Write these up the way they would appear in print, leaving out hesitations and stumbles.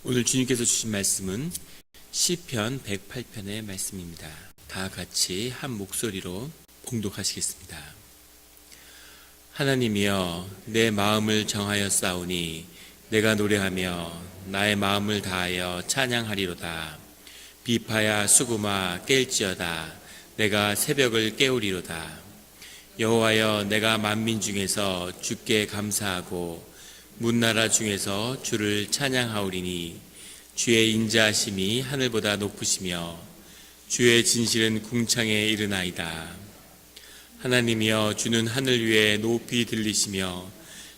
오늘 주님께서 주신 말씀은 시편 108편의 말씀입니다. 다 같이 한 목소리로 봉독하시겠습니다. 하나님이여, 내 마음을 정하여 싸우니 내가 노래하며 나의 마음을 다하여 찬양하리로다. 비파야 수구마 깰지어다. 내가 새벽을 깨우리로다. 여호와여, 내가 만민 중에서 주께 감사하고 문나라 중에서 주를 찬양하오리니 주의 인자하심이 하늘보다 높으시며 주의 진실은 궁창에 이르나이다. 하나님이여, 주는 하늘 위에 높이 들리시며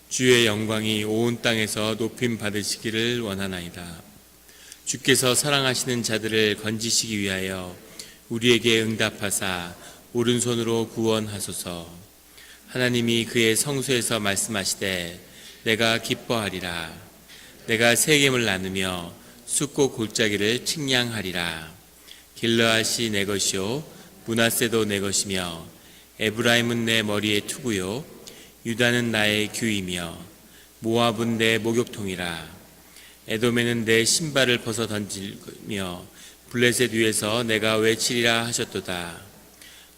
주의 영광이 온 땅에서 높임 받으시기를 원하나이다. 주께서 사랑하시는 자들을 건지시기 위하여 우리에게 응답하사 오른손으로 구원하소서. 하나님이 그의 성소에서 말씀하시되 내가 기뻐하리라. 내가 세겜을 나누며 숫고 골짜기를 측량하리라. 길르앗이 내 것이요 므낫세도 내 것이며 에브라임은 내 머리의 투구요 유다는 나의 규이며 모압은 내 목욕통이라. 에돔에는 내 신발을 벗어 던지며 블레셋 위에서 내가 외치리라 하셨도다.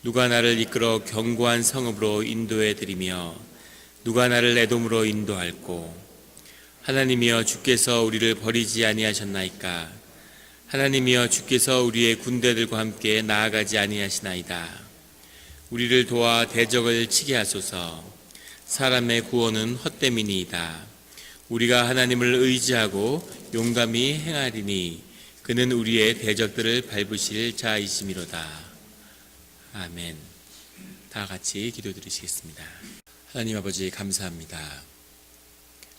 누가 나를 이끌어 견고한 성읍으로 인도해 드리며 누가 나를 에돔으로 인도할꼬. 하나님이여, 주께서 우리를 버리지 아니하셨나이까. 하나님이여, 주께서 우리의 군대들과 함께 나아가지 아니하시나이다. 우리를 도와 대적을 치게 하소서. 사람의 구원은 헛됨이니이다. 우리가 하나님을 의지하고 용감히 행하리니 그는 우리의 대적들을 밟으실 자이심이로다. 아멘. 다 같이 기도드리시겠습니다. 하나님 아버지, 감사합니다.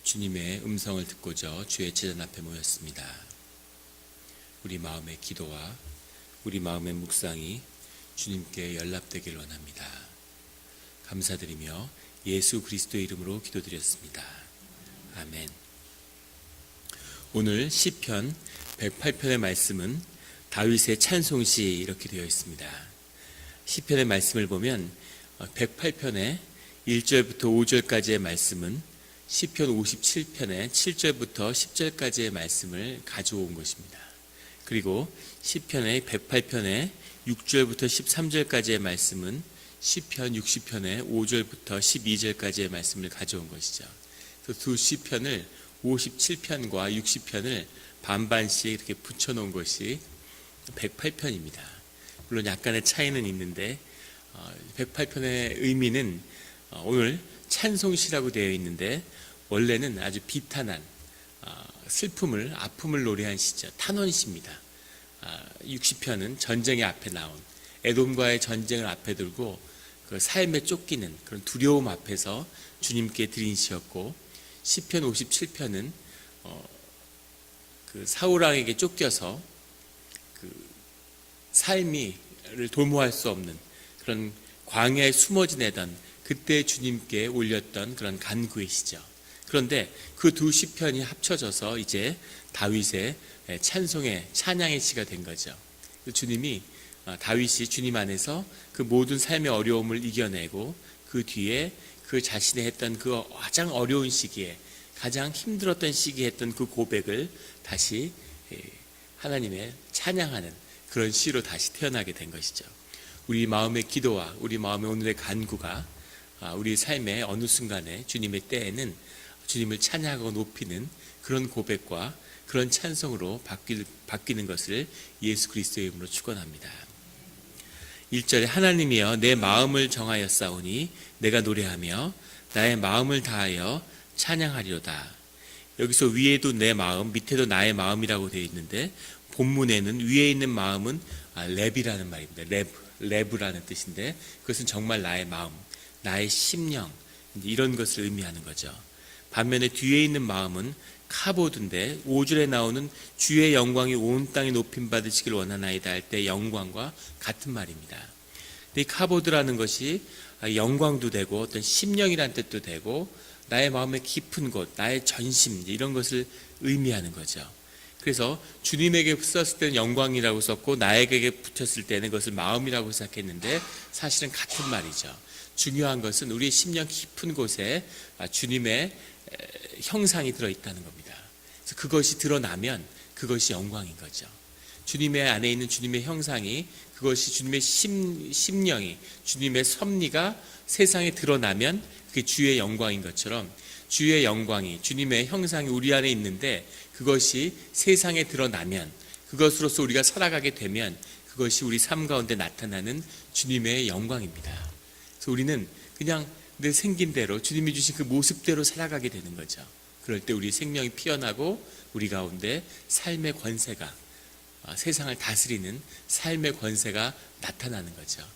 주님의 음성을 듣고자 주의 제단 앞에 모였습니다. 우리 마음의 기도와 우리 마음의 묵상이 주님께 연락되길 원합니다. 감사드리며 예수 그리스도의 이름으로 기도드렸습니다. 아멘. 오늘 시편 108편의 말씀은 다윗의 찬송시 이렇게 되어 있습니다. 시편의 말씀을 보면 108편의 1절부터 5절까지의 말씀은 시편 57편의 7절부터 10절까지의 말씀을 가져온 것입니다. 그리고 시편의 108편의 6절부터 13절까지의 말씀은 시편 60편의 5절부터 12절까지의 말씀을 가져온 것이죠. 그래서 두 시편을 57편과 60편을 반반씩 이렇게 붙여놓은 것이 108편입니다. 물론 약간의 차이는 있는데 108편의 의미는 오늘 찬송시라고 되어 있는데 원래는 아주 비탄한 슬픔을, 아픔을 노래한 시죠. 탄원시입니다. 60편은 전쟁의 앞에 나온 에돔과의 전쟁을 앞에 두고 그 삶에 쫓기는 그런 두려움 앞에서 주님께 드린 시였고, 시편 57편은 그 사울왕에게 쫓겨서 그 삶이를 도모할 수 없는 그런 광야에 숨어 지내던 그때 주님께 올렸던 그런 간구의 시죠. 그런데 그 두 시편이 합쳐져서 이제 다윗의 찬송의 찬양의 시가 된 거죠. 주님이 다윗이 주님 안에서 그 모든 삶의 어려움을 이겨내고 그 뒤에 그 자신이 했던 그 가장 어려운 시기에 가장 힘들었던 시기에 했던 그 고백을 다시 하나님의 찬양하는 그런 시로 다시 태어나게 된 것이죠. 우리 마음의 기도와 우리 마음의 오늘의 간구가 우리 삶의 어느 순간에 주님의 때에는 주님을 찬양하고 높이는 그런 고백과 그런 찬송으로 바뀌는 것을 예수 그리스도의 이름으로 축원합니다. 1절에 하나님이여, 내 마음을 정하여 싸우니 내가 노래하며 나의 마음을 다하여 찬양하리로다. 여기서 위에도 내 마음, 밑에도 나의 마음이라고 되어 있는데 본문에는 위에 있는 마음은 랩이라는 말입니다. 랩이라는 뜻인데 그것은 정말 나의 마음, 나의 심령, 이런 것을 의미하는 거죠. 반면에 뒤에 있는 마음은 카보드인데 5절에 나오는 주의 영광이 온 땅에 높임 받으시길 원하나이다 할 때 영광과 같은 말입니다. 근데 이 카보드라는 것이 영광도 되고 어떤 심령이란 뜻도 되고 나의 마음의 깊은 곳, 나의 전심, 이런 것을 의미하는 거죠. 그래서 주님에게 썼을 때는 영광이라고 썼고 나에게 붙였을 때는 그것을 마음이라고 생각했는데 사실은 같은 말이죠. 중요한 것은 우리의 심령 깊은 곳에 주님의 형상이 들어있다는 겁니다. 그래서 그것이 드러나면 그것이 영광인 거죠. 주님의 안에 있는 주님의 형상이, 그것이 주님의 심령이, 주님의 섭리가 세상에 드러나면 그게 주의 영광인 것처럼, 주의 영광이, 주님의 형상이 우리 안에 있는데 그것이 세상에 드러나면, 그것으로서 우리가 살아가게 되면 그것이 우리 삶 가운데 나타나는 주님의 영광입니다. 그래서 우리는 그냥 내 생긴 대로, 주님이 주신 그 모습대로 살아가게 되는 거죠. 그럴 때 우리 생명이 피어나고 우리 가운데 삶의 권세가, 세상을 다스리는 삶의 권세가 나타나는 거죠.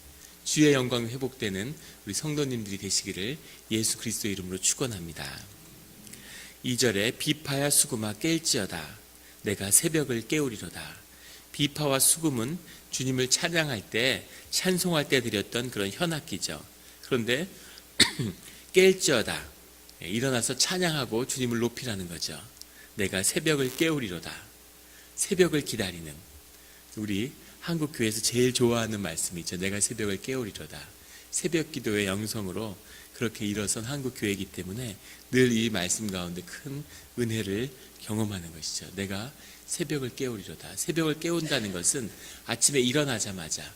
주의 영광이 회복되는 우리 성도님들이 되시기를 예수 그리스도의 이름으로 축원합니다. 2절에 비파야 수금아 깰지어다 내가 새벽을 깨우리로다. 비파와 수금은 주님을 찬양할 때, 찬송할 때 드렸던 그런 현악기죠. 그런데 깰지어다, 일어나서 찬양하고 주님을 높이라는 거죠. 내가 새벽을 깨우리로다. 새벽을 기다리는, 우리 한국 교회에서 제일 좋아하는 말씀이죠. 내가 새벽을 깨우리로다. 새벽 기도의 영성으로 그렇게 일어선 한국 교회이기 때문에 늘 이 말씀 가운데 큰 은혜를 경험하는 것이죠. 내가 새벽을 깨우리로다. 새벽을 깨운다는 것은 아침에 일어나자마자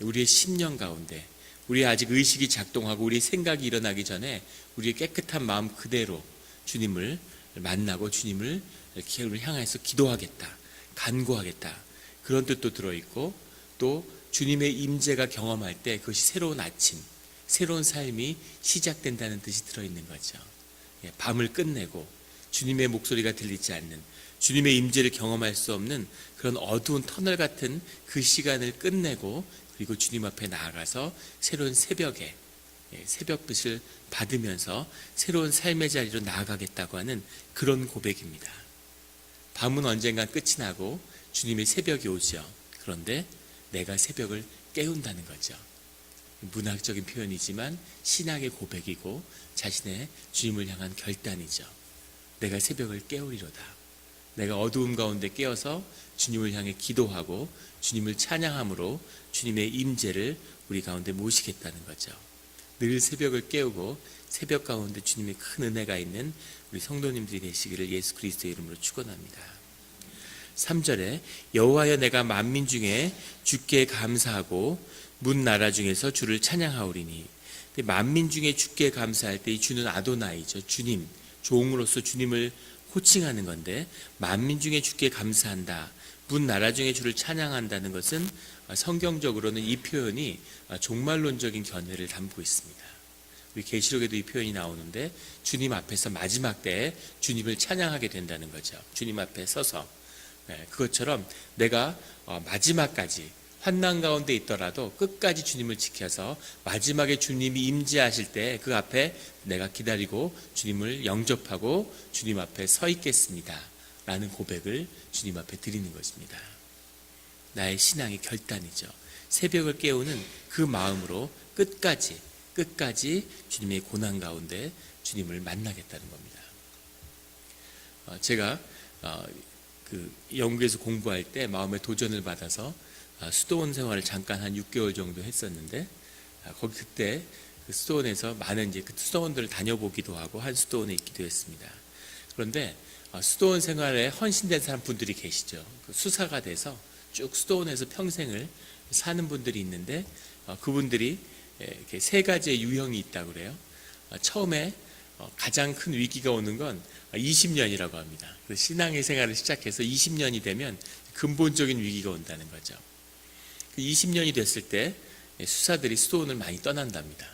우리의 심령 가운데, 우리의 아직 의식이 작동하고 우리의 생각이 일어나기 전에 우리의 깨끗한 마음 그대로 주님을 만나고 주님을 향해서 기도하겠다, 간구하겠다, 그런 뜻도 들어있고, 또 주님의 임재가 경험할 때 그것이 새로운 아침, 새로운 삶이 시작된다는 뜻이 들어있는 거죠. 밤을 끝내고 주님의 목소리가 들리지 않는, 주님의 임재를 경험할 수 없는 그런 어두운 터널 같은 그 시간을 끝내고, 그리고 주님 앞에 나아가서 새로운 새벽에 새벽빛을 받으면서 새로운 삶의 자리로 나아가겠다고 하는 그런 고백입니다. 밤은 언젠간 끝이 나고 주님의 새벽이 오죠. 그런데 내가 새벽을 깨운다는 거죠. 문학적인 표현이지만 신학의 고백이고 자신의 주님을 향한 결단이죠. 내가 새벽을 깨우리로다. 내가 어두움 가운데 깨어서 주님을 향해 기도하고 주님을 찬양함으로 주님의 임재를 우리 가운데 모시겠다는 거죠. 늘 새벽을 깨우고 새벽 가운데 주님의 큰 은혜가 있는 우리 성도님들이 되시기를 예수 그리스도의 이름으로 축원합니다. 3절에 여호와여 내가 만민 중에 주께 감사하고 문 나라 중에서 주를 찬양하오리니. 만민 중에 주께 감사할 때 이 주는 아도나이죠. 주님, 종으로서 주님을 호칭하는 건데, 만민 중에 주께 감사한다, 문 나라 중에 주를 찬양한다는 것은 성경적으로는 이 표현이 종말론적인 견해를 담고 있습니다. 우리 계시록에도 이 표현이 나오는데, 주님 앞에서 마지막 때에 주님을 찬양하게 된다는 거죠. 주님 앞에 서서. 그것처럼 내가 마지막까지 환난 가운데 있더라도 끝까지 주님을 지켜서 마지막에 주님이 임재하실 때 그 앞에 내가 기다리고 주님을 영접하고 주님 앞에 서 있겠습니다 라는 고백을 주님 앞에 드리는 것입니다. 나의 신앙의 결단이죠. 새벽을 깨우는 그 마음으로 끝까지 주님의 고난 가운데 주님을 만나겠다는 겁니다. 제가 영국에서 공부할 때 마음의 도전을 받아서 수도원 생활을 잠깐 한 6개월 정도 했었는데, 거기 그때 그 수도원에서 많은 그 수도원들을 다녀보기도 하고 한 수도원에 있기도 했습니다. 그런데 수도원 생활에 헌신된 사람 분들이 계시죠. 수사가 돼서 쭉 수도원에서 평생을 사는 분들이 있는데, 그분들이 이렇게 세 가지의 유형이 있다고 그래요. 처음에 가장 큰 위기가 오는 건 20년이라고 합니다. 신앙의 생활을 시작해서 20년이 되면 근본적인 위기가 온다는 거죠. 20년이 됐을 때 수사들이 수도원을 많이 떠난답니다.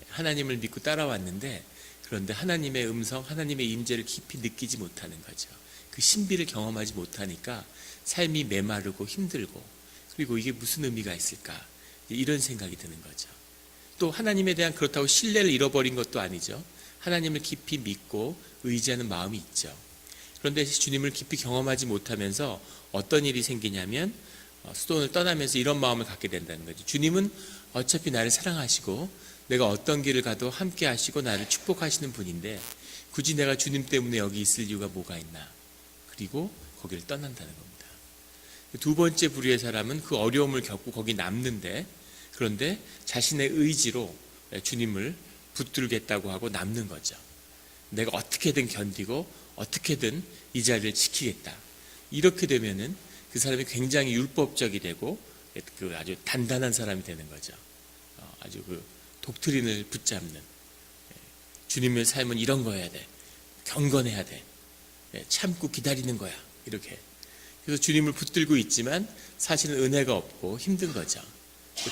하나님을 믿고 따라왔는데, 그런데 하나님의 음성, 하나님의 임재를 깊이 느끼지 못하는 거죠. 그 신비를 경험하지 못하니까 삶이 메마르고 힘들고, 그리고 이게 무슨 의미가 있을까, 이런 생각이 드는 거죠. 또 하나님에 대한, 그렇다고 신뢰를 잃어버린 것도 아니죠. 하나님을 깊이 믿고 의지하는 마음이 있죠. 그런데 주님을 깊이 경험하지 못하면서 어떤 일이 생기냐면, 수도원을 떠나면서 이런 마음을 갖게 된다는 거죠. 주님은 어차피 나를 사랑하시고 내가 어떤 길을 가도 함께 하시고 나를 축복하시는 분인데, 굳이 내가 주님 때문에 여기 있을 이유가 뭐가 있나. 그리고 거기를 떠난다는 겁니다. 두 번째 부류의 사람은 그 어려움을 겪고 거기 남는데, 그런데 자신의 의지로 주님을 붙들겠다고 하고 남는 거죠. 내가 어떻게든 견디고 어떻게든 이 자리를 지키겠다. 이렇게 되면은 그 사람이 굉장히 율법적이 되고 그 아주 단단한 사람이 되는 거죠. 아주 그 독트린을 붙잡는, 주님의 삶은 이런 거여야 돼, 경건해야 돼, 참고 기다리는 거야, 이렇게. 그래서 주님을 붙들고 있지만 사실은 은혜가 없고 힘든 거죠.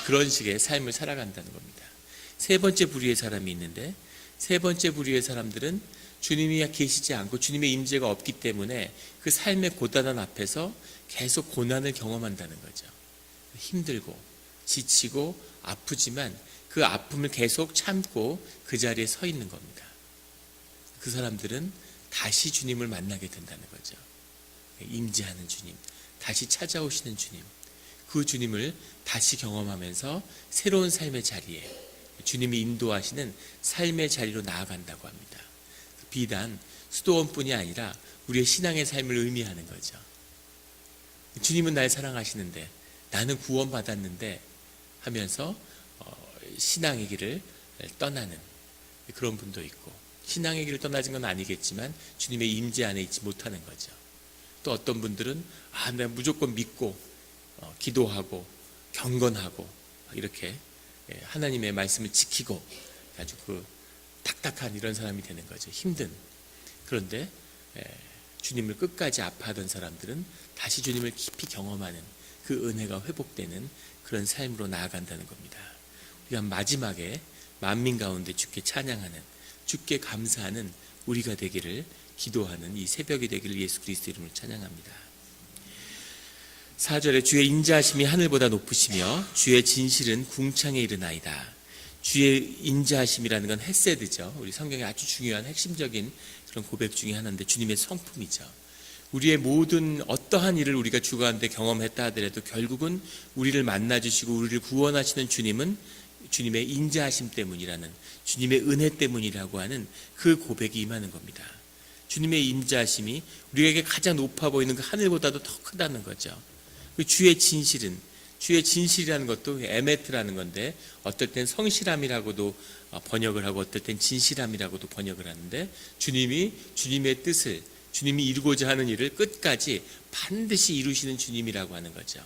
그런 식의 삶을 살아간다는 겁니다. 세 번째 부류의 사람이 있는데, 세 번째 부류의 사람들은 주님이 계시지 않고 주님의 임재가 없기 때문에 그 삶의 고단한 앞에서 계속 고난을 경험한다는 거죠. 힘들고 지치고 아프지만 그 아픔을 계속 참고 그 자리에 서 있는 겁니다. 그 사람들은 다시 주님을 만나게 된다는 거죠. 임재하는 주님, 다시 찾아오시는 주님, 그 주님을 다시 경험하면서 새로운 삶의 자리에, 주님이 인도하시는 삶의 자리로 나아간다고 합니다. 비단 수도원뿐이 아니라 우리의 신앙의 삶을 의미하는 거죠. 주님은 날 사랑하시는데, 나는 구원받았는데 하면서 신앙의 길을 떠나는 그런 분도 있고, 신앙의 길을 떠나진 건 아니겠지만 주님의 임재 안에 있지 못하는 거죠. 또 어떤 분들은 내가 무조건 믿고 기도하고 경건하고 이렇게 하나님의 말씀을 지키고 아주 그 딱딱한 이런 사람이 되는 거죠. 힘든. 그런데 주님을 끝까지 아파하던 사람들은 다시 주님을 깊이 경험하는 그 은혜가 회복되는 그런 삶으로 나아간다는 겁니다. 우리가 마지막에 만민 가운데 주께 찬양하는, 주께 감사하는 우리가 되기를 기도하는 이 새벽이 되기를 예수 그리스도 이름으로 찬양합니다. 4절에 주의 인자하심이 하늘보다 높으시며 주의 진실은 궁창에 이르나이다. 주의 인자하심이라는 건 헤세드죠. 우리 성경에 아주 중요한 핵심적인 그런 고백 중에 하나인데, 주님의 성품이죠. 우리의 모든 어떠한 일을 우리가 주 가운데 경험했다 하더라도 결국은 우리를 만나주시고 우리를 구원하시는 주님은 주님의 인자하심 때문이라는, 주님의 은혜 때문이라고 하는 그 고백이 임하는 겁니다. 주님의 인자하심이 우리에게 가장 높아 보이는 그 하늘보다도 더 크다는 거죠. 주의 진실은, 주의 진실이라는 것도 에메트라는 건데, 어떨 땐 성실함이라고도 번역을 하고 어떨 땐 진실함이라고도 번역을 하는데, 주님이 주님의 뜻을, 주님이 이루고자 하는 일을 끝까지 반드시 이루시는 주님이라고 하는 거죠.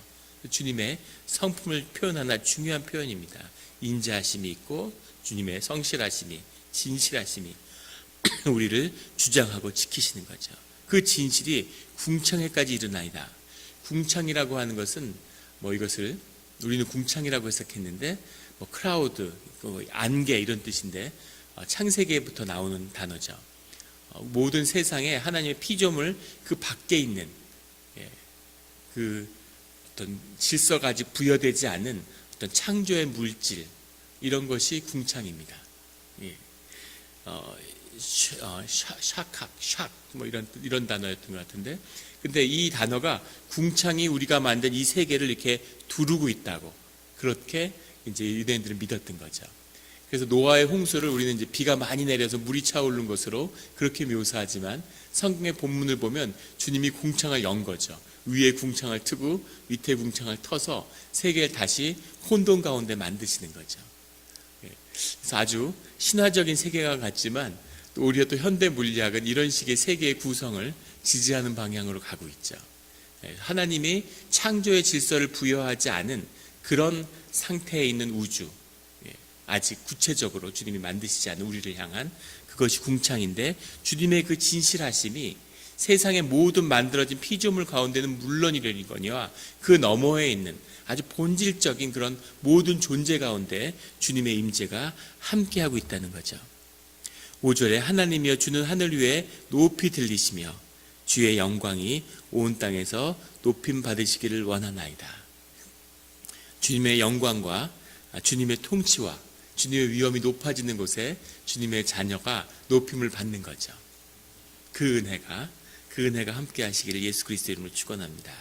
주님의 성품을 표현하는 중요한 표현입니다. 인자하심이 있고 주님의 성실하심이, 진실하심이 우리를 주장하고 지키시는 거죠. 그 진실이 궁창에까지 이르나이다. 궁창이라고 하는 것은 이것을 우리는 궁창이라고 해석했는데 크라우드, 안개 이런 뜻인데 창세기부터 나오는 단어죠. 모든 세상에 하나님의 피조물 그 밖에 있는 그 어떤 질서가 아직 부여되지 않은 어떤 창조의 물질, 이런 것이 궁창입니다. 샥 이런 단어였던 것 같은데, 근데 이 단어가 궁창이 우리가 만든 이 세계를 이렇게 두르고 있다고, 그렇게 이제 유대인들은 믿었던 거죠. 그래서 노아의 홍수를 우리는 이제 비가 많이 내려서 물이 차오른 것으로 그렇게 묘사하지만, 성경의 본문을 보면 주님이 궁창을 연 거죠. 위에 궁창을 트고 밑에 궁창을 터서 세계를 다시 혼돈 가운데 만드시는 거죠. 그래서 아주 신화적인 세계관 같지만 또 오히려 또 현대 물리학은 이런 식의 세계의 구성을 지지하는 방향으로 가고 있죠. 하나님이 창조의 질서를 부여하지 않은 그런 상태에 있는 우주, 아직 구체적으로 주님이 만드시지 않은 우리를 향한 그것이 궁창인데, 주님의 그 진실하심이 세상의 모든 만들어진 피조물 가운데는 물론이거니와 그 너머에 있는 아주 본질적인 그런 모든 존재 가운데 주님의 임재가 함께하고 있다는 거죠. 5절에 하나님이여 주는 하늘 위에 높이 들리시며 주의 영광이 온 땅에서 높임 받으시기를 원하나이다. 주님의 영광과 주님의 통치와 주님의 위엄이 높아지는 곳에 주님의 자녀가 높임을 받는 거죠. 그 은혜가 함께 하시기를 예수 그리스도 이름으로 축원합니다.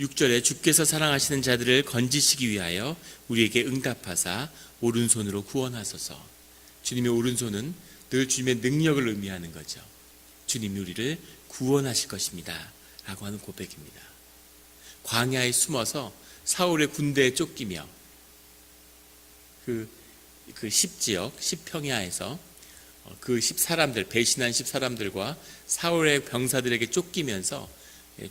6절에 주께서 사랑하시는 자들을 건지시기 위하여 우리에게 응답하사 오른손으로 구원하소서. 주님의 오른손은 늘 주님의 능력을 의미하는 거죠. 주님이 우리를 구원하실 것입니다 라고 하는 고백입니다. 광야에 숨어서 사울의 군대에 쫓기며 그 십지역, 십평야에서 그 10사람들, 배신한 10사람들과 사울의 병사들에게 쫓기면서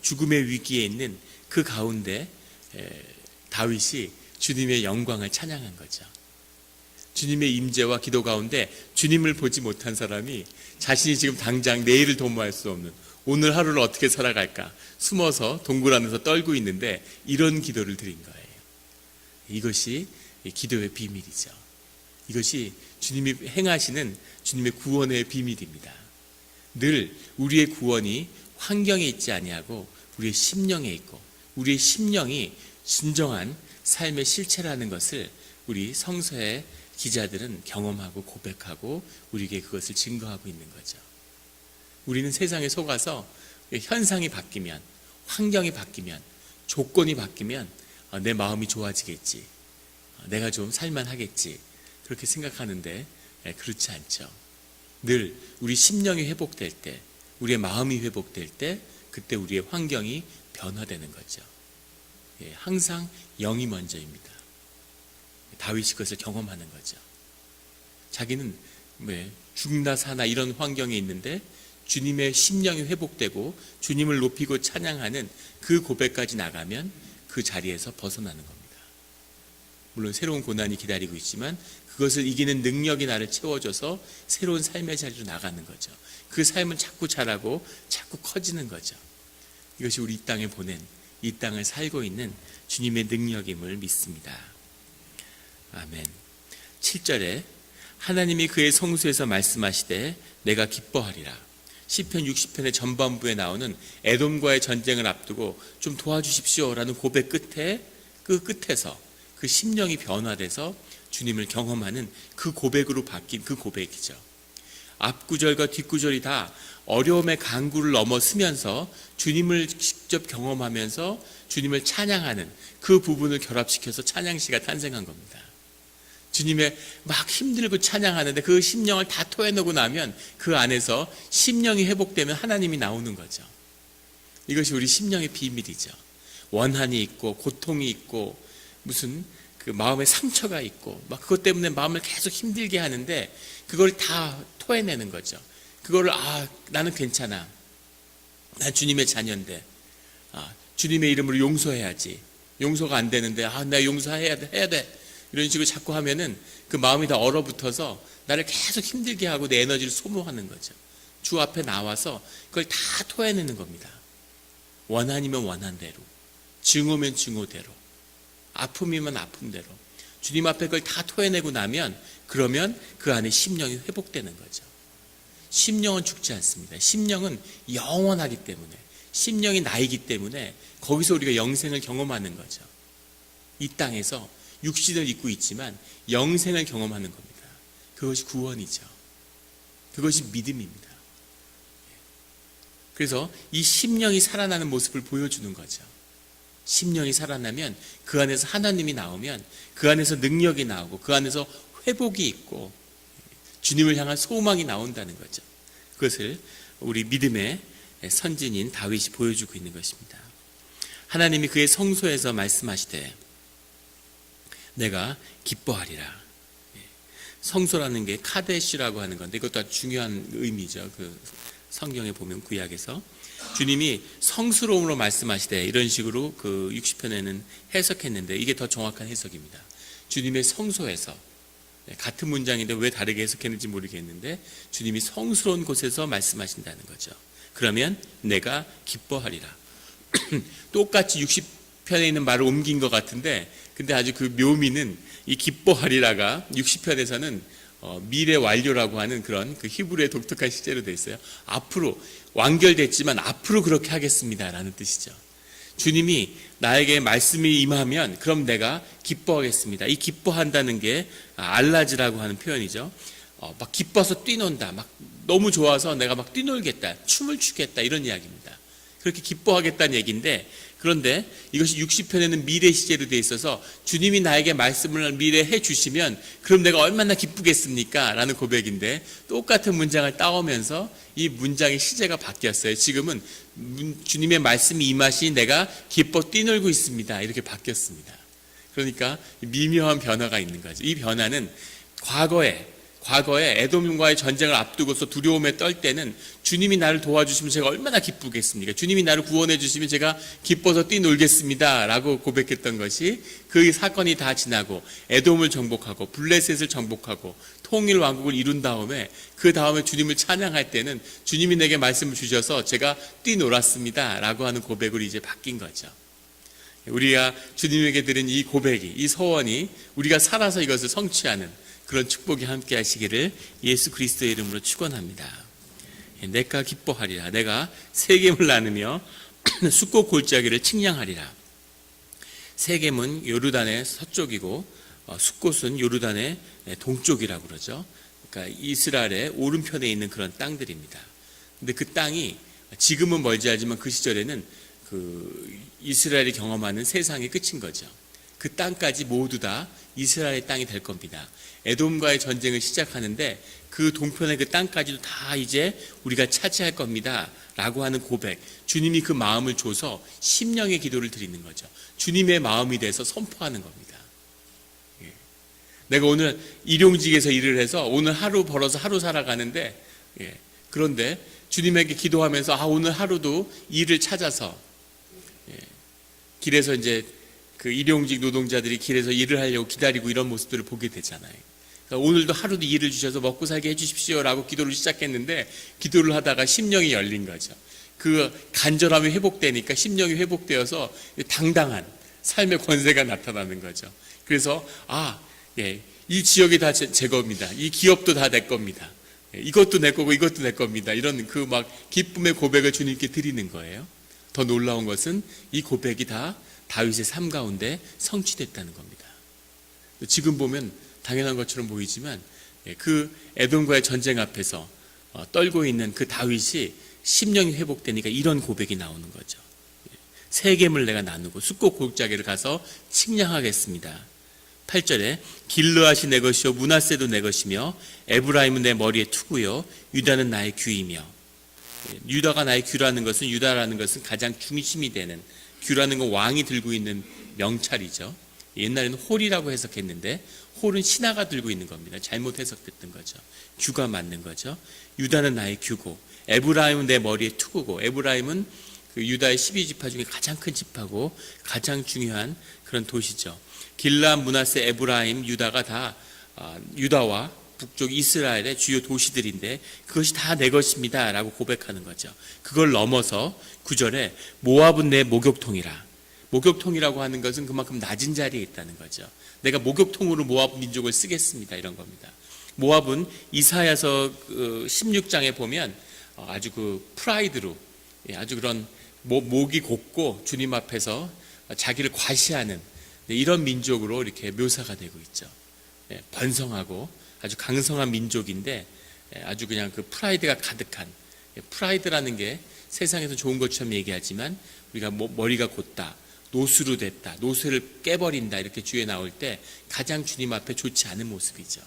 죽음의 위기에 있는 그 가운데 다윗이 주님의 영광을 찬양한 거죠. 주님의 임재와 기도 가운데 주님을 보지 못한 사람이 자신이 지금 당장 내일을 도모할 수 없는 오늘 하루를 어떻게 살아갈까 숨어서 동굴 안에서 떨고 있는데 이런 기도를 드린 거예요. 이것이 기도의 비밀이죠. 이것이 주님이 행하시는 주님의 구원의 비밀입니다. 늘 우리의 구원이 환경에 있지 아니하고 우리의 심령에 있고 우리의 심령이 진정한 삶의 실체라는 것을 우리 성서의 기자들은 경험하고 고백하고 우리에게 그것을 증거하고 있는 거죠. 우리는 세상에 속아서 현상이 바뀌면, 환경이 바뀌면, 조건이 바뀌면 내 마음이 좋아지겠지, 내가 좀 살만하겠지 그렇게 생각하는데 그렇지 않죠. 늘 우리 심령이 회복될 때, 우리의 마음이 회복될 때 그때 우리의 환경이 변화되는 거죠. 항상 영이 먼저입니다. 다윗이 그것을 경험하는 거죠. 자기는 죽나 사나 이런 환경에 있는데 주님의 심령이 회복되고 주님을 높이고 찬양하는 그 고백까지 나가면 그 자리에서 벗어나는 겁니다. 물론 새로운 고난이 기다리고 있지만 그것을 이기는 능력이 나를 채워줘서 새로운 삶의 자리로 나가는 거죠. 그 삶은 자꾸 자라고 자꾸 커지는 거죠. 이것이 우리 이 땅에 보낸, 이 땅을 살고 있는 주님의 능력임을 믿습니다. 아멘. 7절에 하나님이 그의 성소에서 말씀하시되 내가 기뻐하리라. 시편 60편의 전반부에 나오는 에돔과의 전쟁을 앞두고 좀 도와주십시오라는 고백 끝에 그 끝에서 그 심령이 변화돼서 주님을 경험하는 그 고백으로 바뀐 그 고백이죠. 앞구절과 뒷구절이 다 어려움의 강구를 넘어서면서 주님을 직접 경험하면서 주님을 찬양하는 그 부분을 결합시켜서 찬양시가 탄생한 겁니다. 주님의 막 힘들고 찬양하는데 그 심령을 다 토해내고 나면 그 안에서 심령이 회복되면 하나님이 나오는 거죠. 이것이 우리 심령의 비밀이죠. 원한이 있고 고통이 있고 무슨 그 마음의 상처가 있고 막 그것 때문에 마음을 계속 힘들게 하는데 그걸 다 토해내는 거죠. 그거를 나는 괜찮아. 난 주님의 자녀인데 주님의 이름으로 용서해야지. 용서가 안 되는데 나 용서해야 돼. 이런 식으로 자꾸 하면은 그 마음이 다 얼어붙어서 나를 계속 힘들게 하고 내 에너지를 소모하는 거죠. 주 앞에 나와서 그걸 다 토해내는 겁니다. 원한이면 원한대로, 증오면 증오대로, 아픔이면 아픔대로 주님 앞에 그걸 다 토해내고 나면 그러면 그 안에 심령이 회복되는 거죠. 심령은 죽지 않습니다. 심령은 영원하기 때문에, 심령이 나이기 때문에 거기서 우리가 영생을 경험하는 거죠. 이 땅에서 육신을 입고 있지만 영생을 경험하는 겁니다. 그것이 구원이죠. 그것이 믿음입니다. 그래서 이 심령이 살아나는 모습을 보여주는 거죠. 심령이 살아나면 그 안에서 하나님이 나오면 그 안에서 능력이 나오고 그 안에서 회복이 있고 주님을 향한 소망이 나온다는 거죠. 그것을 우리 믿음의 선진인 다윗이 보여주고 있는 것입니다. 하나님이 그의 성소에서 말씀하시되 내가 기뻐하리라. 성소라는 게 카데시라고 하는 건데 이것도 아주 중요한 의미죠. 그 성경에 보면 구약에서 주님이 성스러움으로 말씀하시되 이런 식으로 그 60편에는 해석했는데 이게 더 정확한 해석입니다. 주님의 성소에서 같은 문장인데 왜 다르게 해석했는지 모르겠는데 주님이 성스러운 곳에서 말씀하신다는 거죠. 그러면 내가 기뻐하리라. 똑같이 60편에 있는 말을 옮긴 것 같은데 근데 아주 그 묘미는 이 기뻐하리라가 60편에서는 미래 완료라고 하는 그런 그 히브리의 독특한 시제로 되어 있어요. 앞으로 완결됐지만 앞으로 그렇게 하겠습니다라는 뜻이죠. 주님이 나에게 말씀이 임하면 그럼 내가 기뻐하겠습니다. 이 기뻐한다는 게 알라즈라고 하는 표현이죠. 막 기뻐서 뛰논다. 막 너무 좋아서 내가 막 뛰놀겠다. 춤을 추겠다. 이런 이야기입니다. 그렇게 기뻐하겠다는 얘기인데 그런데 이것이 60편에는 미래 시제로 되어 있어서 주님이 나에게 말씀을 미래 해주시면 그럼 내가 얼마나 기쁘겠습니까? 라는 고백인데 똑같은 문장을 따오면서 이 문장의 시제가 바뀌었어요. 지금은 주님의 말씀이 임하시니 내가 기뻐 뛰놀고 있습니다. 이렇게 바뀌었습니다. 그러니까 미묘한 변화가 있는 거죠. 이 변화는 과거에 과거에 에돔과의 전쟁을 앞두고서 두려움에 떨 때는 주님이 나를 도와주시면 제가 얼마나 기쁘겠습니까? 주님이 나를 구원해 주시면 제가 기뻐서 뛰놀겠습니다 라고 고백했던 것이, 그 사건이 다 지나고 에돔을 정복하고 블레셋을 정복하고 통일 왕국을 이룬 다음에, 그 다음에 주님을 찬양할 때는 주님이 내게 말씀을 주셔서 제가 뛰놀았습니다 라고 하는 고백으로 이제 바뀐 거죠. 우리가 주님에게 드린 이 고백이, 이 소원이 우리가 살아서 이것을 성취하는 그런 축복이 함께 하시기를 예수 그리스도의 이름으로 축원합니다. 내가 기뻐하리라. 내가 세겜을 나누며 숫꽃 골짜기를 측량하리라. 세겜은 요르단의 서쪽이고 숫꽃은 요르단의 동쪽이라고 그러죠. 그러니까 이스라엘의 오른편에 있는 그런 땅들입니다. 근데 그 땅이 지금은 멀지 않지만 그 시절에는 그 이스라엘이 경험하는 세상의 끝인 거죠. 그 땅까지 모두 다 이스라엘의 땅이 될 겁니다. 에돔과의 전쟁을 시작하는데 그 동편의 그 땅까지도 다 이제 우리가 차지할 겁니다 라고 하는 고백, 주님이 그 마음을 줘서 심령의 기도를 드리는 거죠. 주님의 마음이 돼서 선포하는 겁니다. 내가 오늘 일용직에서 일을 해서 오늘 하루 벌어서 하루 살아가는데, 그런데 주님에게 기도하면서 오늘 하루도 일을 찾아서, 길에서 이제 그 일용직 노동자들이 길에서 일을 하려고 기다리고 이런 모습들을 보게 되잖아요. 그러니까 오늘도 하루도 일을 주셔서 먹고 살게 해주십시오라고 기도를 시작했는데, 기도를 하다가 심령이 열린 거죠. 그 간절함이 회복되니까 심령이 회복되어서 당당한 삶의 권세가 나타나는 거죠. 그래서 이 지역이 다 제 겁니다. 이 기업도 다 내 겁니다. 이것도 내 거고 이것도 내 겁니다. 이런 그 막 기쁨의 고백을 주님께 드리는 거예요. 더 놀라운 것은 이 고백이 다 다윗의 삶 가운데 성취됐다는 겁니다. 지금 보면 당연한 것처럼 보이지만 그 에돔과의 전쟁 앞에서 떨고 있는 그 다윗이 심령이 회복되니까 이런 고백이 나오는 거죠. 세겜을 내가 나누고 숫꽃 골짜기를 가서 측량하겠습니다. 8절에 길르앗이 내 것이요 므낫세도 내 것이며 에브라임은 내 머리에 투구요 유다는 나의 귀이며. 유다가 나의 귀라는 것은, 유다라는 것은 가장 중심이 되는, 귀라는 건 왕이 들고 있는 명찰이죠. 옛날에는 홀이라고 해석했는데 홀은 신하가 들고 있는 겁니다. 잘못 해석됐던 거죠. 귀가 맞는 거죠. 유다는 나의 귀고 에브라임은 내 머리에 투구고. 에브라임은 그 유다의 12지파 중에 가장 큰 지파고 가장 중요한 그런 도시죠. 길르앗, 므낫세, 에브라임, 유다가 다 유다와 북쪽 이스라엘의 주요 도시들인데 그것이 다 내 것입니다 라고 고백하는 거죠. 그걸 넘어서 9절에 모압은 내 목욕통이라. 목욕통이라고 하는 것은 그만큼 낮은 자리에 있다는 거죠. 내가 목욕통으로 모압 민족을 쓰겠습니다 이런 겁니다. 모압은 이사야서 16장에 보면 아주 그 프라이드로, 아주 그런 목이 곱고 주님 앞에서 자기를 과시하는 이런 민족으로 이렇게 묘사가 되고 있죠. 번성하고 아주 강성한 민족인데 아주 그냥 그 프라이드가 가득한, 프라이드라는 게 세상에서 좋은 것처럼 얘기하지만 우리가 머리가 곧다, 노수로 됐다, 노쇠를 깨버린다 이렇게 주에 나올 때 가장 주님 앞에 좋지 않은 모습이죠.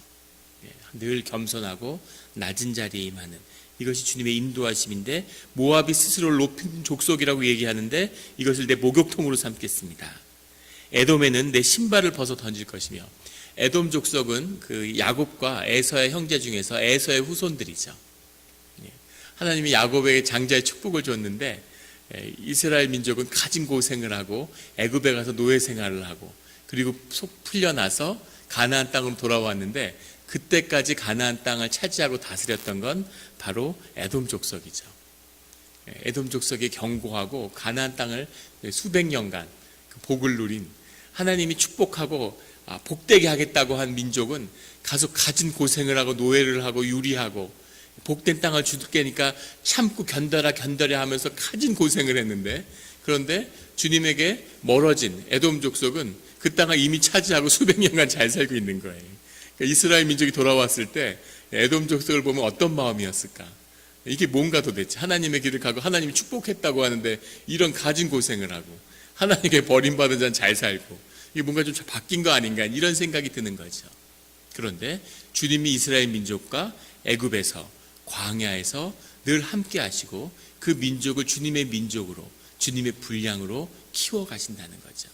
늘 겸손하고 낮은 자리에 임하는, 이것이 주님의 인도하심인데 모압이 스스로를 높인 족속이라고 얘기하는데 이것을 내 목욕통으로 삼겠습니다. 에돔에는 내 신발을 벗어 던질 것이며. 에돔 족속은 그 야곱과 에서의 형제 중에서 에서의 후손들이죠. 하나님이 야곱에게 장자의 축복을 줬는데 이스라엘 민족은 가진 고생을 하고 애굽에 가서 노예 생활을 하고 그리고 속 풀려나서 가나안 땅으로 돌아왔는데 그때까지 가나안 땅을 차지하고 다스렸던 건 바로 에돔 족속이죠. 에돔 족속이 견고하고 가나안 땅을 수백 년간 복을 누린, 하나님이 축복하고 복되게 하겠다고 한 민족은 가서 가진 고생을 하고 노예를 하고 유리하고 복된 땅을 주겠니까 참고 견뎌라 하면서 가진 고생을 했는데, 그런데 주님에게 멀어진 에돔 족속은 그 땅을 이미 차지하고 수백 년간 잘 살고 있는 거예요. 그러니까 이스라엘 민족이 돌아왔을 때 에돔 족속을 보면 어떤 마음이었을까? 이게 뭔가 도대체, 하나님의 길을 가고 하나님이 축복했다고 하는데 이런 가진 고생을 하고 하나님께 버림받은 자는 잘 살고 이게 뭔가 좀 바뀐 거 아닌가 이런 생각이 드는 거죠. 그런데 주님이 이스라엘 민족과 애굽에서 광야에서 늘 함께 하시고 그 민족을 주님의 민족으로, 주님의 분량으로 키워 가신다는 거죠.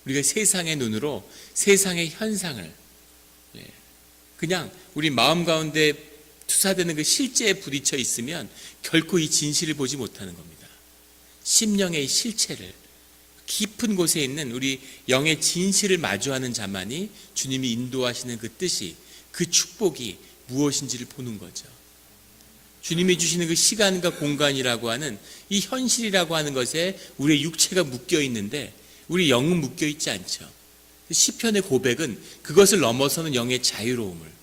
우리가 세상의 눈으로 세상의 현상을 그냥 우리 마음 가운데 투사되는 그 실제에 부딪혀 있으면 결코 이 진실을 보지 못하는 겁니다. 심령의 실체를, 깊은 곳에 있는 우리 영의 진실을 마주하는 자만이 주님이 인도하시는 그 뜻이, 그 축복이 무엇인지를 보는 거죠. 주님이 주시는 그 시간과 공간이라고 하는 이 현실이라고 하는 것에 우리의 육체가 묶여 있는데 우리 영은 묶여 있지 않죠. 시편의 고백은 그것을 넘어서는 영의 자유로움을,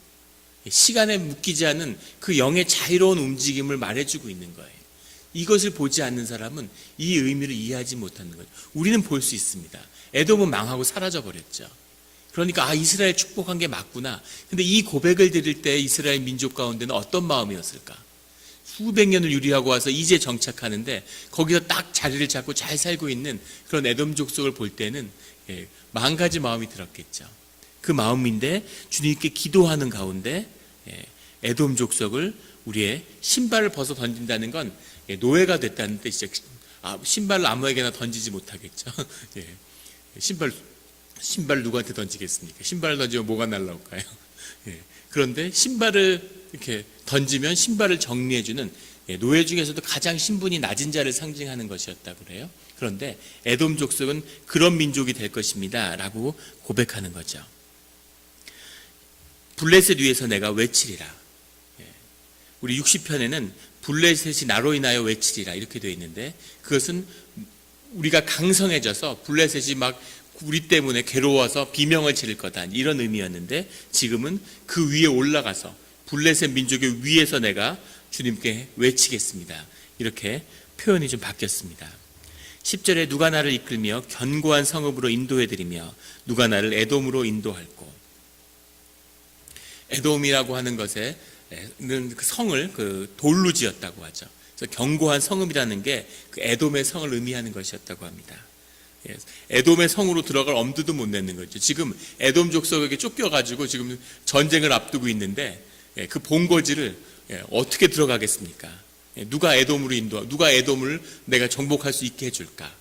시간에 묶이지 않은 그 영의 자유로운 움직임을 말해주고 있는 거예요. 이것을 보지 않는 사람은 이 의미를 이해하지 못하는 거죠. 우리는 볼 수 있습니다. 에돔은 망하고 사라져버렸죠. 그러니까 이스라엘 축복한 게 맞구나. 근데 이 고백을 드릴 때 이스라엘 민족 가운데는 어떤 마음이었을까? 수백 년을 유리하고 와서 이제 정착하는데 거기서 딱 자리를 잡고 잘 살고 있는 그런 에돔 족속을 볼 때는 만 가지 마음이 들었겠죠. 그 마음인데 주님께 기도하는 가운데 에돔 족속을 우리의 신발을 벗어 던진다는 건 노예가 됐다는 뜻이죠. 신발을 아무에게나 던지지 못하겠죠. 신발을 누구한테 던지겠습니까? 신발을 던지면 뭐가 날라올까요? 그런데 신발을 이렇게 던지면 신발을 정리해주는 노예 중에서도 가장 신분이 낮은 자를 상징하는 것이었다고 그래요. 그런데 에돔 족속은 그런 민족이 될 것입니다 라고 고백하는 거죠. 블레셋 위에서 내가 외치리라. 우리 60편에는 블레셋이 나로 인하여 외치리라 이렇게 되어 있는데, 그것은 우리가 강성해져서 블레셋이 막 우리 때문에 괴로워서 비명을 지를 거다 이런 의미였는데, 지금은 그 위에 올라가서 블레셋 민족의 위에서 내가 주님께 외치겠습니다. 이렇게 표현이 좀 바뀌었습니다. 10절에 누가 나를 이끌며 견고한 성읍으로 인도해드리며 누가 나를 에돔으로 인도할꼬. 에돔이라고 하는 것에 그 성을 그 돌로 지었다고 하죠. 그래서 견고한 성읍이라는 게 그 에돔의 성을 의미하는 것이었다고 합니다. 에돔의 성으로 들어갈 엄두도 못 내는 거죠. 지금 에돔 족속에게 쫓겨가지고 지금 전쟁을 앞두고 있는데 그 본거지를 어떻게 들어가겠습니까? 누가 에돔을 내가 정복할 수 있게 해줄까?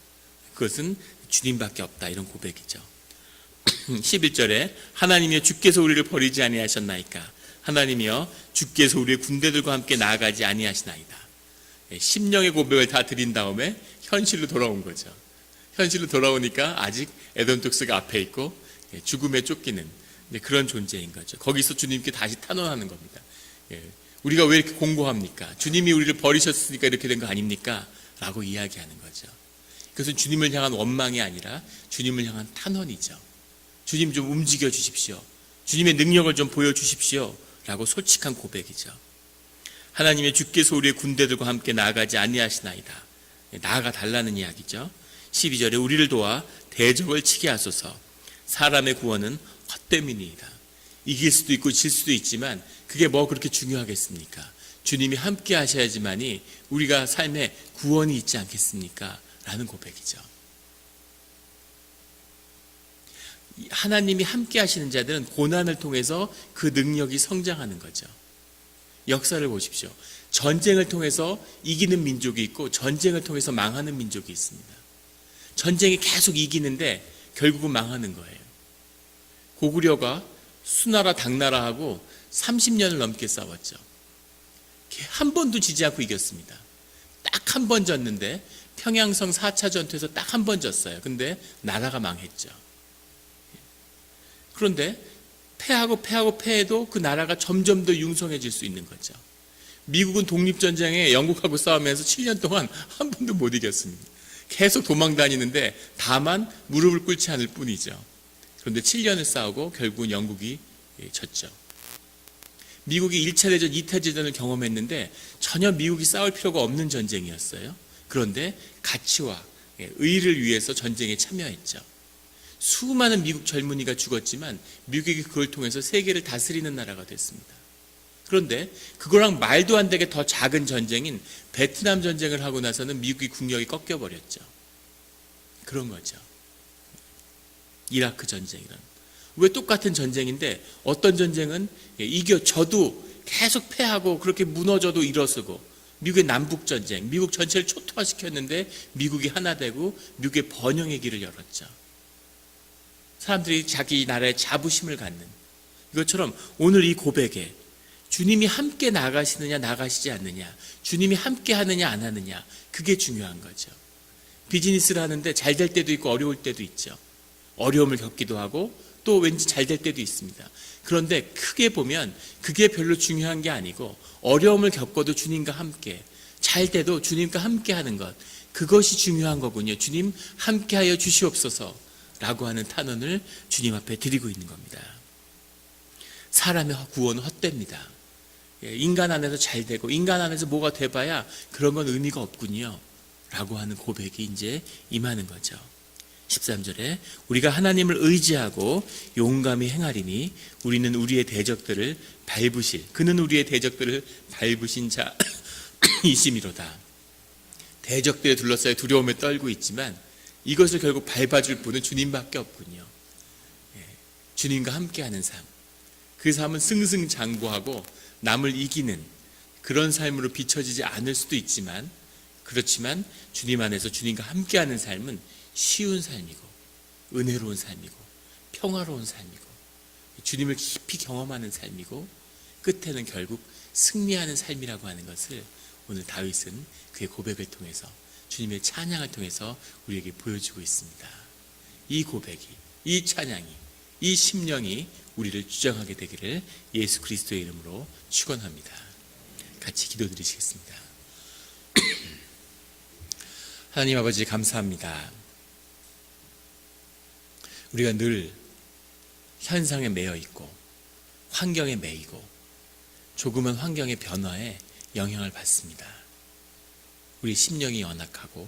그것은 주님밖에 없다, 이런 고백이죠. 11절에 하나님이여 주께서 우리를 버리지 아니하셨나이까? 하나님이여 주께서 우리의 군대들과 함께 나아가지 아니하시나이다. 심령의 고백을 다 드린 다음에 현실로 돌아온 거죠. 현실로 돌아오니까 아직 에돔 족속 앞에 있고 죽음에 쫓기는 그런 존재인 거죠. 거기서 주님께 다시 탄원하는 겁니다. 우리가 왜 이렇게 공고합니까? 주님이 우리를 버리셨으니까 이렇게 된 거 아닙니까? 라고 이야기하는 거죠. 그것은 주님을 향한 원망이 아니라 주님을 향한 탄원이죠. 주님 좀 움직여 주십시오. 주님의 능력을 좀 보여주십시오. 라고 솔직한 고백이죠. 하나님의 주께서 우리의 군대들과 함께 나아가지 아니하시나이다. 나아가 달라는 이야기죠. 12절에 우리를 도와 대적을 치게 하소서. 사람의 구원은 헛됨이니이다. 이길 수도 있고 질 수도 있지만 그게 뭐 그렇게 중요하겠습니까? 주님이 함께 하셔야지만이 우리가 삶에 구원이 있지 않겠습니까? 라는 고백이죠. 하나님이 함께 하시는 자들은 고난을 통해서 그 능력이 성장하는 거죠. 역사를 보십시오. 전쟁을 통해서 이기는 민족이 있고 전쟁을 통해서 망하는 민족이 있습니다. 전쟁이 계속 이기는데 결국은 망하는 거예요. 고구려가 수나라 당나라하고 30년을 넘게 싸웠죠. 한 번도 지지 않고 이겼습니다. 딱 한 번 졌는데 평양성 4차 전투에서 딱 한 번 졌어요. 근데 나라가 망했죠. 그런데 패해도 그 나라가 점점 더 융성해질 수 있는 거죠. 미국은 독립전쟁에 영국하고 싸우면서 7년 동안 한 번도 못 이겼습니다. 계속 도망 다니는데 다만 무릎을 꿇지 않을 뿐이죠. 그런데 7년을 싸우고 결국은 영국이 졌죠. 미국이 1차 대전, 2차 대전을 경험했는데 전혀 미국이 싸울 필요가 없는 전쟁이었어요. 그런데 가치와 의를 위해서 전쟁에 참여했죠. 수많은 미국 젊은이가 죽었지만 미국이 그걸 통해서 세계를 다스리는 나라가 됐습니다. 그런데 그거랑 말도 안 되게 더 작은 전쟁인 베트남 전쟁을 하고 나서는 미국이 국력이 꺾여버렸죠. 그런 거죠. 이라크 전쟁이란. 왜 똑같은 전쟁인데 어떤 전쟁은 이겨져도 계속 패하고 그렇게 무너져도 일어서고, 미국의 남북전쟁, 미국 전체를 초토화시켰는데 미국이 하나 되고 미국의 번영의 길을 열었죠. 사람들이 자기 나라에 자부심을 갖는, 이것처럼 오늘 이 고백에 주님이 함께 나가시느냐 나가시지 않느냐, 주님이 함께 하느냐 안 하느냐, 그게 중요한 거죠. 비즈니스를 하는데 잘 될 때도 있고 어려울 때도 있죠. 어려움을 겪기도 하고 또 왠지 잘 될 때도 있습니다. 그런데 크게 보면 그게 별로 중요한 게 아니고, 어려움을 겪어도 주님과 함께, 잘 때도 주님과 함께 하는 것, 그것이 중요한 거군요. 주님 함께하여 주시옵소서 라고 하는 탄원을 주님 앞에 드리고 있는 겁니다. 사람의 구원은 헛됩니다. 인간 안에서 잘 되고 인간 안에서 뭐가 돼봐야 그런 건 의미가 없군요 라고 하는 고백이 이제 임하는 거죠. 13절에 우리가 하나님을 의지하고 용감히 행하리니 우리는 우리의 대적들을 밟으실, 그는 우리의 대적들을 밟으신 자이심이로다. 대적들에 둘러싸여 두려움에 떨고 있지만 이것을 결국 밟아줄 분은 주님밖에 없군요. 주님과 함께하는 삶, 그 삶은 승승장구하고 남을 이기는 그런 삶으로 비춰지지 않을 수도 있지만, 그렇지만 주님 안에서 주님과 함께하는 삶은 쉬운 삶이고 은혜로운 삶이고 평화로운 삶이고 주님을 깊이 경험하는 삶이고 끝에는 결국 승리하는 삶이라고 하는 것을 오늘 다윗은 그의 고백을 통해서, 주님의 찬양을 통해서 우리에게 보여주고 있습니다. 이 고백이, 이 찬양이, 이 심령이 우리를 주장하게 되기를 예수 그리스도의 이름으로 축원합니다. 같이 기도드리시겠습니다. 하나님 아버지, 감사합니다. 우리가 늘 현상에 매여 있고 환경에 매이고 조그만 환경의 변화에 영향을 받습니다. 우리 심령이 연약하고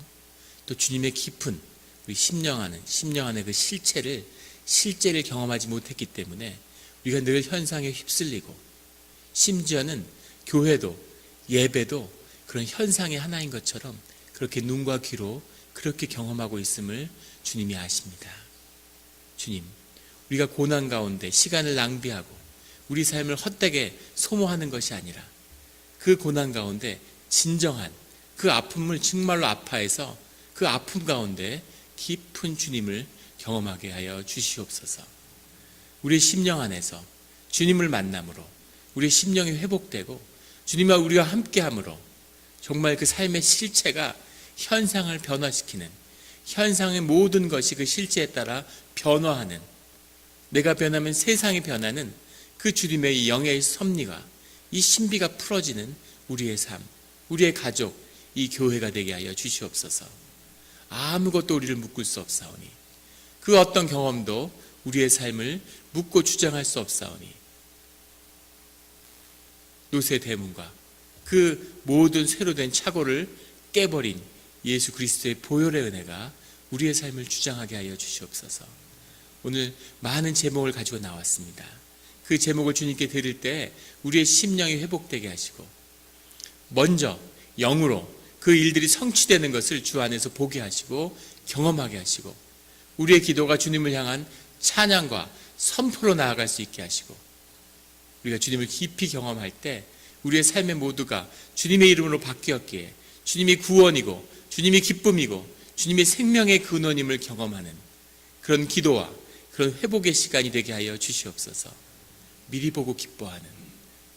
또 주님의 깊은 우리 심령 안에 그 실제를 경험하지 못했기 때문에 우리가 늘 현상에 휩쓸리고, 심지어는 교회도 예배도 그런 현상의 하나인 것처럼 그렇게 눈과 귀로 그렇게 경험하고 있음을 주님이 아십니다. 주님, 우리가 고난 가운데 시간을 낭비하고 우리 삶을 헛되게 소모하는 것이 아니라 그 고난 가운데 진정한 그 아픔을 정말로 아파해서 그 아픔 가운데 깊은 주님을 경험하게 하여 주시옵소서. 우리의 심령 안에서 주님을 만남으로 우리의 심령이 회복되고 주님과 우리와 함께함으로 정말 그 삶의 실체가 현상을 변화시키는, 현상의 모든 것이 그 실체에 따라 변화하는, 내가 변하면 세상이 변하는 그 주님의 이 영의 섭리가, 이 신비가 풀어지는 우리의 삶, 우리의 가족, 이 교회가 되게 하여 주시옵소서. 아무것도 우리를 묶을 수 없사오니, 그 어떤 경험도 우리의 삶을 묶고 주장할 수 없사오니, 노새 대문과 그 모든 새로 된 착오를 깨버린 예수 그리스도의 보혈의 은혜가 우리의 삶을 주장하게 하여 주시옵소서. 오늘 많은 제목을 가지고 나왔습니다. 그 제목을 주님께 드릴 때 우리의 심령이 회복되게 하시고, 먼저 영으로 그 일들이 성취되는 것을 주 안에서 보게 하시고 경험하게 하시고, 우리의 기도가 주님을 향한 찬양과 선포로 나아갈 수 있게 하시고, 우리가 주님을 깊이 경험할 때 우리의 삶의 모두가 주님의 이름으로 바뀌었기에 주님이 구원이고 주님이 기쁨이고 주님의 생명의 근원임을 경험하는 그런 기도와 그런 회복의 시간이 되게 하여 주시옵소서. 미리 보고 기뻐하는,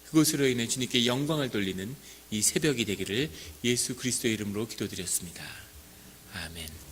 그것으로 인해 주님께 영광을 돌리는 이 새벽이 되기를 예수 그리스도의 이름으로 기도드렸습니다. 아멘.